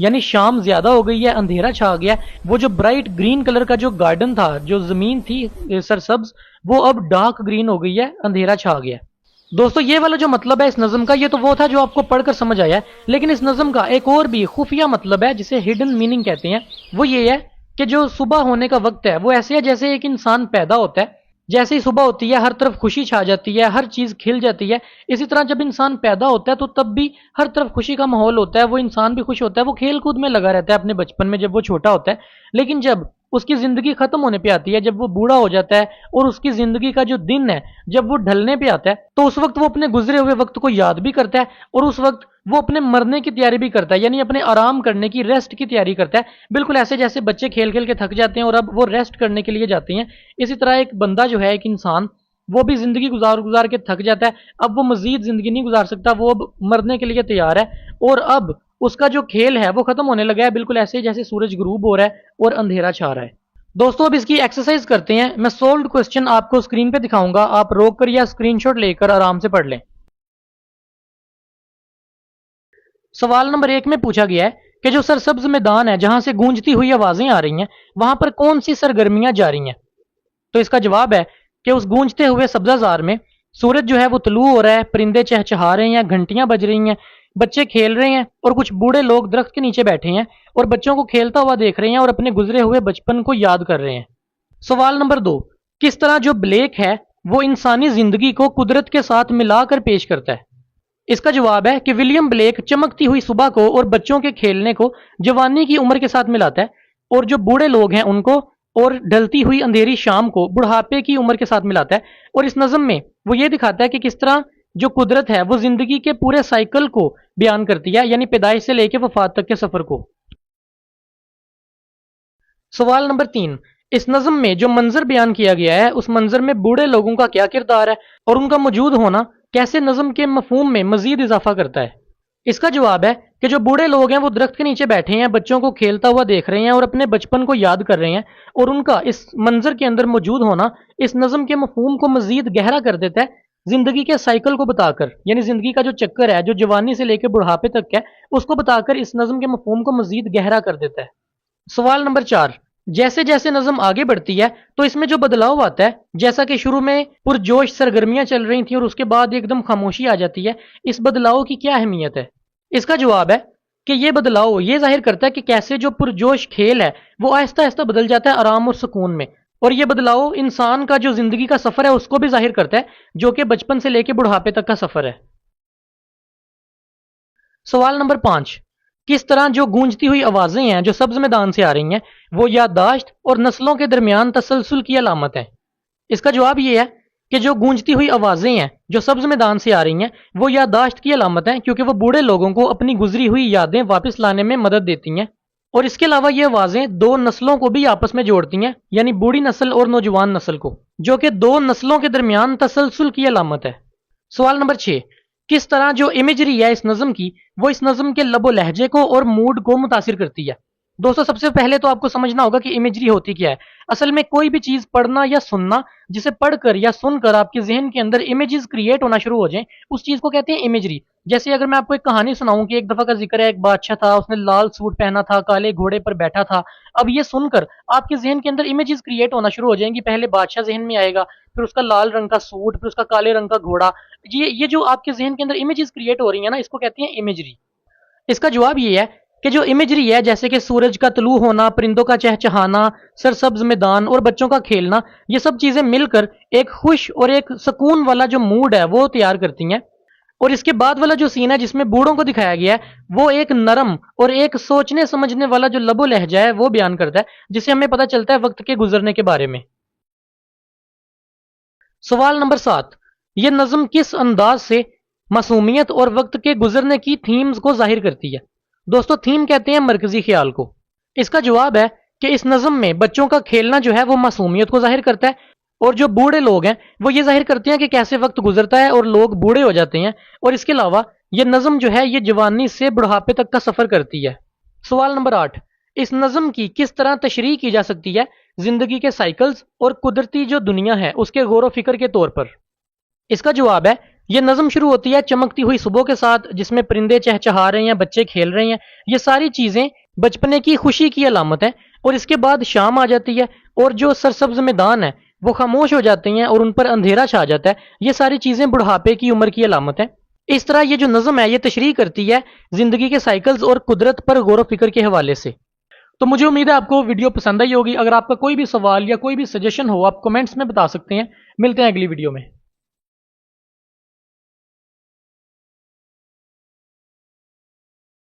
یعنی شام زیادہ ہو گئی ہے، اندھیرا چھا گیا، وہ جو برائٹ گرین کلر کا جو گارڈن تھا، جو زمین تھی سرسبز، وہ اب ڈارک گرین ہو گئی ہے، اندھیرا چھا گیا۔ دوستو یہ والا جو مطلب ہے اس نظم کا، یہ تو وہ تھا جو آپ کو پڑھ کر سمجھ آیا ہے، لیکن اس نظم کا ایک اور بھی خفیہ مطلب ہے جسے ہڈن میننگ کہتے ہیں۔ وہ یہ ہے کہ جو صبح ہونے کا وقت ہے وہ ایسے ہے جیسے ایک انسان پیدا ہوتا ہے، جیسے ہی صبح ہوتی ہے ہر طرف خوشی چھا جاتی ہے، ہر چیز کھل جاتی ہے۔ اسی طرح جب انسان پیدا ہوتا ہے تو تب بھی ہر طرف خوشی کا ماحول ہوتا ہے، وہ انسان بھی خوش ہوتا ہے، وہ کھیل کود میں لگا رہتا ہے اپنے بچپن میں جب وہ چھوٹا ہوتا ہے۔ لیکن جب اس کی زندگی ختم ہونے پہ آتی ہے، جب وہ بوڑھا ہو جاتا ہے اور اس کی زندگی کا جو دن ہے جب وہ ڈھلنے پہ آتا ہے، تو اس وقت وہ اپنے گزرے ہوئے وقت کو یاد بھی کرتا ہے، اور اس وقت وہ اپنے مرنے کی تیاری بھی کرتا ہے، یعنی اپنے آرام کرنے کی، ریسٹ کی تیاری کرتا ہے، بالکل ایسے جیسے بچے کھیل کھیل کے تھک جاتے ہیں اور اب وہ ریسٹ کرنے کے لیے جاتے ہیں۔ اسی طرح ایک بندہ جو ہے، ایک انسان، وہ بھی زندگی گزار کے تھک جاتا ہے، اب وہ مزید زندگی نہیں گزار سکتا، وہ اب مرنے کے لیے تیار ہے، اور اب اس کا جو کھیل ہے وہ ختم ہونے لگا ہے، بالکل ایسے جیسے سورج غروب ہو رہا ہے اور اندھیرا چھا رہا ہے۔ دوستو اب اس کی ایکسرسائز کرتے ہیں، میں سولوڈ کوسچن آپ کو اسکرین پہ دکھاؤں گا، آپ روک کر یا اسکرین شاٹ لے کر آرام سے پڑھ لیں۔ سوال نمبر 1 میں پوچھا گیا ہے کہ جو سرسبز میدان ہے جہاں سے گونجتی ہوئی آوازیں آ رہی ہیں، وہاں پر کون سی سرگرمیاں جاری ہیں؟ تو اس کا جواب ہے کہ اس گونجتے ہوئے سبزہ زار میں سورج جو ہے وہ طلوع ہو رہا ہے، پرندے چہچہا رہے ہیں، گھنٹیاں بج رہی ہیں، بچے کھیل رہے ہیں، اور کچھ بوڑھے لوگ درخت کے نیچے بیٹھے ہیں اور بچوں کو کھیلتا ہوا دیکھ رہے ہیں اور اپنے گزرے ہوئے بچپن کو یاد کر رہے ہیں۔ سوال نمبر 2، کس طرح جو بلیک ہے وہ انسانی زندگی کو قدرت کے ساتھ ملا کر پیش کرتا ہے؟ اس کا جواب ہے کہ ولیم بلیک چمکتی ہوئی صبح کو اور بچوں کے کھیلنے کو جوانی کی عمر کے ساتھ ملاتا ہے، اور جو بوڑھے لوگ ہیں ان کو اور ڈھلتی ہوئی اندھیری شام کو بڑھاپے کی عمر کے ساتھ ملاتا ہے، اور اس نظم میں وہ یہ دکھاتا ہے کہ کس طرح جو قدرت ہے وہ زندگی کے پورے سائیکل کو بیان کرتی ہے، یعنی پیدائش سے لے کے وفات تک کے سفر کو۔ سوال نمبر 3، اس نظم میں جو منظر بیان کیا گیا ہے اس منظر میں بوڑھے لوگوں کا کیا کردار ہے، اور ان کا موجود ہونا کیسے نظم کے مفہوم میں مزید اضافہ کرتا ہے؟ اس کا جواب ہے کہ جو بوڑھے لوگ ہیں وہ درخت کے نیچے بیٹھے ہیں، بچوں کو کھیلتا ہوا دیکھ رہے ہیں اور اپنے بچپن کو یاد کر رہے ہیں، اور ان کا اس منظر کے اندر موجود ہونا اس نظم کے مفہوم کو مزید گہرا کر دیتا ہے، زندگی کے سائیکل کو بتا کر، یعنی زندگی کا جو چکر ہے جو جوانی سے لے کے بڑھاپے تک ہے اس کو بتا کر اس نظم کے مفہوم کو مزید گہرا کر دیتا ہے۔ سوال نمبر 4، جیسے جیسے نظم آگے بڑھتی ہے تو اس میں جو بدلاؤ آتا ہے، جیسا کہ شروع میں پرجوش سرگرمیاں چل رہی تھیں اور اس کے بعد ایک دم خاموشی آ جاتی ہے، اس بدلاؤ کی کیا اہمیت ہے؟ اس کا جواب ہے کہ یہ بدلاؤ یہ ظاہر کرتا ہے کہ کیسے جو پرجوش کھیل ہے وہ آہستہ آہستہ بدل جاتا ہے آرام اور سکون میں، اور یہ بدلاؤ انسان کا جو زندگی کا سفر ہے اس کو بھی ظاہر کرتا ہے، جو کہ بچپن سے لے کے بڑھاپے تک کا سفر ہے۔ سوال نمبر 5، کس طرح جو گونجتی ہوئی آوازیں ہیں جو سبز میدان سے آ رہی ہیں وہ یادداشت اور نسلوں کے درمیان تسلسل کی علامت ہے؟ اس کا جواب یہ ہے کہ جو گونجتی ہوئی آوازیں ہیں جو سبز میدان سے آ رہی ہیں وہ یادداشت کی علامت ہیں، کیونکہ وہ بوڑھے لوگوں کو اپنی گزری ہوئی یادیں واپس لانے میں مدد دیتی ہیں، اور اس کے علاوہ یہ آوازیں دو نسلوں کو بھی آپس میں جوڑتی ہیں، یعنی بوڑھی نسل اور نوجوان نسل کو، جو کہ دو نسلوں کے درمیان تسلسل کی علامت ہے۔ سوال نمبر 6، کس طرح جو امیجری ہے اس نظم کی وہ اس نظم کے لب و لہجے کو اور موڈ کو متاثر کرتی ہے؟ دوستو سب سے پہلے تو آپ کو سمجھنا ہوگا کہ امیجری ہوتی کیا ہے۔ اصل میں کوئی بھی چیز پڑھنا یا سننا جسے پڑھ کر یا سن کر آپ کے ذہن کے اندر امیجز کریٹ ہونا شروع ہو جائیں، اس چیز کو کہتے ہیں امیجری۔ جیسے اگر میں آپ کو ایک کہانی سناؤں کہ ایک دفعہ کا ذکر ہے، ایک بادشاہ تھا، اس نے لال سوٹ پہنا تھا، کالے گھوڑے پر بیٹھا تھا، اب یہ سن کر آپ کے ذہن کے اندر امیجز کریٹ ہونا شروع ہو جائیں گی، پہلے بادشاہ ذہن میں آئے گا، پھر اس کا لال رنگ کا سوٹ، پھر اس کا کالے رنگ کا گھوڑا، یہ جو آپ کے ذہن کے اندر امیجز کریٹ ہو رہی ہیں نا، اس کو کہتے ہیں امیجری۔ اس کا جواب یہ ہے کہ جو امیجری ہے جیسے کہ سورج کا طلوع ہونا، پرندوں کا چہچہانا، سرسبز میدان اور بچوں کا کھیلنا، یہ سب چیزیں مل کر ایک خوش اور ایک سکون والا جو موڈ ہے وہ تیار کرتی ہیں، اور اس کے بعد والا جو سین ہے جس میں بوڑھوں کو دکھایا گیا ہے وہ ایک نرم اور ایک سوچنے سمجھنے والا جو لب و لہجہ ہے وہ بیان کرتا ہے، جسے ہمیں پتہ چلتا ہے وقت کے گزرنے کے بارے میں۔ سوال نمبر 7، یہ نظم کس انداز سے معصومیت اور وقت کے گزرنے کی تھیمز کو ظاہر کرتی ہے؟ دوستو تھیم کہتے ہیں مرکزی خیال کو۔ اس کا جواب ہے کہ اس نظم میں بچوں کا کھیلنا جو ہے وہ معصومیت کو ظاہر کرتا ہے، اور جو بوڑھے لوگ ہیں وہ یہ ظاہر کرتے ہیں کہ کیسے وقت گزرتا ہے اور لوگ بوڑھے ہو جاتے ہیں، اور اس کے علاوہ یہ نظم جو ہے یہ جوانی سے بڑھاپے تک کا سفر کرتی ہے۔ سوال نمبر 8، اس نظم کی کس طرح تشریح کی جا سکتی ہے زندگی کے سائیکلز اور قدرتی جو دنیا ہے اس کے غور و فکر کے طور پر؟ اس کا جواب ہے یہ نظم شروع ہوتی ہے چمکتی ہوئی صبح کے ساتھ، جس میں پرندے چہچہا رہے ہیں، بچے کھیل رہے ہیں. یہ ساری چیزیں بچپنے کی خوشی کی علامت ہے. اور اس کے بعد شام آ جاتی ہے اور جو سرسبز میدان ہے وہ خاموش ہو جاتے ہیں اور ان پر اندھیرا چھا جاتا ہے. یہ ساری چیزیں بڑھاپے کی عمر کی علامت ہے. اس طرح یہ جو نظم ہے یہ تشریح کرتی ہے زندگی کے سائیکلز اور قدرت پر غور و فکر کے حوالے سے. تو مجھے امید ہے آپ کو ویڈیو پسند آئی ہوگی. اگر آپ کا کوئی بھی سوال یا کوئی بھی سجیشن ہو آپ کمنٹس میں بتا سکتے ہیں. ملتے ہیں اگلی ویڈیو میں.